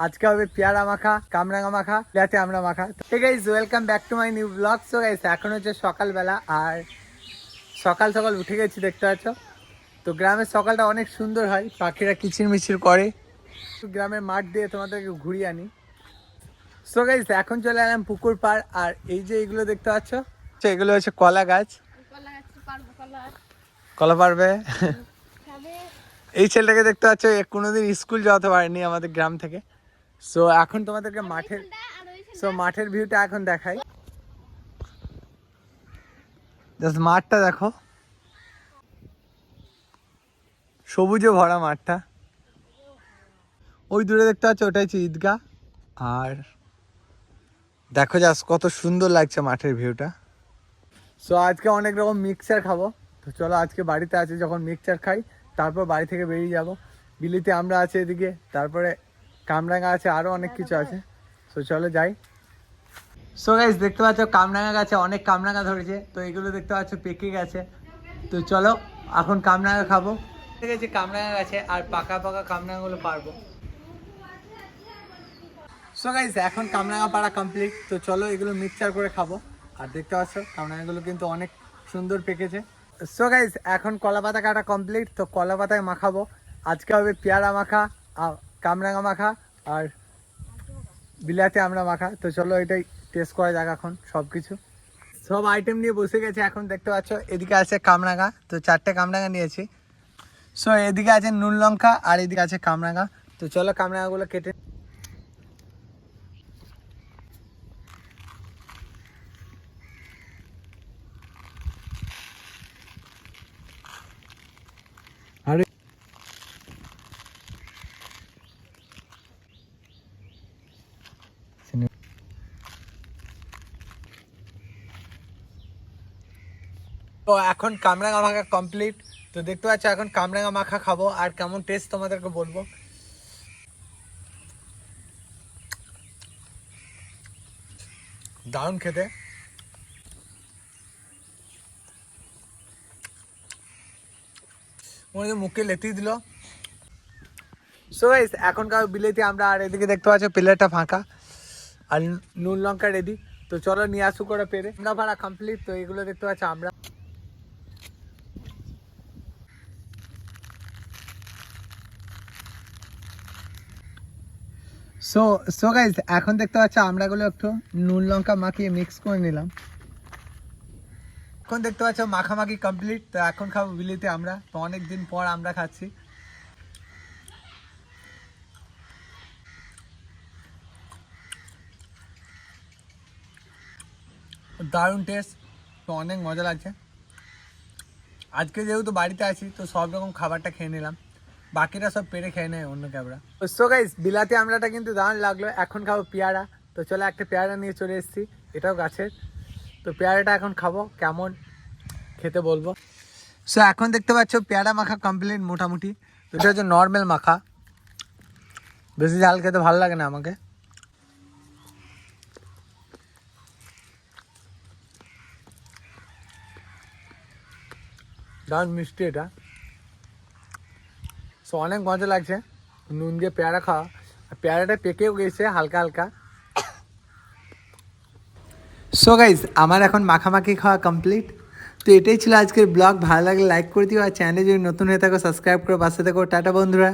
আজকে হবে পেয়ারা মাখা, কামরাঙা মাখা, যাতে আমরা মাখা। ঠিক আছে, welcome back to my new blog. So guys, এখন হচ্ছে সকালবেলা আর সকাল সকাল উঠে গেছি, দেখতে পাচ্ছ। তো গ্রামের সকালটা অনেক সুন্দর হয়, পাখিরা কিচিরমিচির করে। গ্রামের মাঠ দিয়ে তোমাদেরকে ঘুরিয়ে আনি। সো গাইস, এখন চলে এলাম পুকুর পাড়। আর এই যে এগুলো দেখতে পাচ্ছ, এগুলো হচ্ছে কলা গাছ। কলা পারবে এই ছেলেটাকে দেখতে পাচ্ছ, কোনোদিন স্কুল যাওয়াতে পারেনি আমাদের গ্রাম থেকে। সো এখন তোমাদেরকে মাঠের ভিউটা এখন দেখাই। জাস্ট মাঠটা দেখো, সবুজে ভরা মাঠটা। ওই দূরে দেখতে পাচ্ছ, ওটাই হচ্ছে ঈদগাহ। আর দেখো জাস্ট কত সুন্দর লাগছে মাঠের ভিউটা। সো আজকে অনেক রকম মিক্সচার খাবো। তো চলো, আজকে বাড়িতে আছি যখন মিক্সচার খাই, তারপর বাড়ি থেকে বেরিয়ে যাব। বিলিতে আমরা আছে এদিকে, তারপরে কামরাঙা আছে, আরও অনেক কিছু আছে। সো চলো যাই। সো গাইস, দেখতে পাচ্ছ কামরাঙা গাছে অনেক কামরাঙা ধরেছে। তো এগুলো দেখতে পাচ্ছ পেকে গেছে। তো চলো এখন কামরাঙা খাবো। ঠিক আছে, কামরাঙা গাছে আর পাকা পাকা কামরাঙাগুলো পারবো। সো গাইস, এখন কামরাঙা পাড়া কমপ্লিট। তো চলো এগুলো মিক্সচার করে খাবো। আর দেখতে পাচ্ছ কামরাঙাগুলো কিন্তু অনেক সুন্দর পেকেছে। সো গাইস, এখন কলা পাতা কাটা কমপ্লিট। তো কলা পাতায় মাখাবো। আজকে হবে পেয়ারা মাখা, কামরাঙা মাখা আর বিলাতে আমরা মাখা। তো চলো এটাই টেস্ট করা যাক। এখন সব কিছু সব আইটেম নিয়ে বসে গেছে। এখন দেখতে পাচ্ছ এদিকে আছে কামরাঙা। তো 4টে কামরাঙা নিয়েছি। সো এদিকে আছে নুন লঙ্কা আর এদিকে আছে কামরাঙা। তো চলো কামরাঙাগুলো কেটে। আরে তো এখন কামরাঙা মাখা কমপ্লিট। তো দেখতে পাচ্ছ এখন কামরাঙা মাখা খাবো। আর কেমন টেস্ট তোমাদেরকে বলবো। দারুণ খেতে। মনে মুখে লেতেই দিল। সো গাইস, এখনকার বিলেতে আমরা। আর এদিকে দেখতে পাচ্ছ প্লেটটা ফাঁকা আর নুন লঙ্কা রেডি। তো চলো নিয়ে আসু করে পেরে। আমরা ভাড়া কমপ্লিট। তো এগুলো দেখতে পাচ্ছ আমরা। সো সো গাইস, এখন দেখতে পাচ্ছ আমরাগুলো একটু নুন লঙ্কা মাখিয়ে মিক্স করে নিলাম। এখন দেখতে পাচ্ছ মাখামাখি কমপ্লিট। তো এখন খাবো বিলিতে আমরা। তো অনেকদিন পর আমরা খাচ্ছি। দারুণ টেস্ট। তো অনেক মজা লাগছে। আজকে যেহেতু বাড়িতে আছি, তো সব রকম খাবারটা খেয়ে নিলাম। বাকিরা সব পেরে খেয়ে নেয় অন্য ক্যামেরা। সো গাইস, বিলাতি আমরাটা কিন্তু দারুণ লাগলো। এখন খাবো পেয়ারা। তো চলো একটা পেয়ারা নিয়ে চলে এসেছি, এটাও গাছের। তো পেয়ারাটা এখন খাবো, কেমন খেতে বলবো। সো এখন দেখতে পাচ্ছ পেয়ারা মাখা কমপ্লিট মোটামুটি। তো এটা হচ্ছে নর্মাল মাখা, বেশি ঝাল খেতে ভালো লাগে না আমাকে। দারুণ মিষ্টি এটা। সো অনেক মজা লাগছে নুন দিয়ে পেয়ারা খাওয়া। আর পেয়ারাটা পেকেও গেছে হালকা হালকা। সো গাইস, আমার এখন মাখামাখি খাওয়া কমপ্লিট। তো এটাই ছিল আজকের ব্লগ। ভালো লাগলে লাইক করে দিও। আর চ্যানেলে যদি নতুন হয়ে থাকো সাবস্ক্রাইব করে পাশে থাকো। টাটা বন্ধুরা।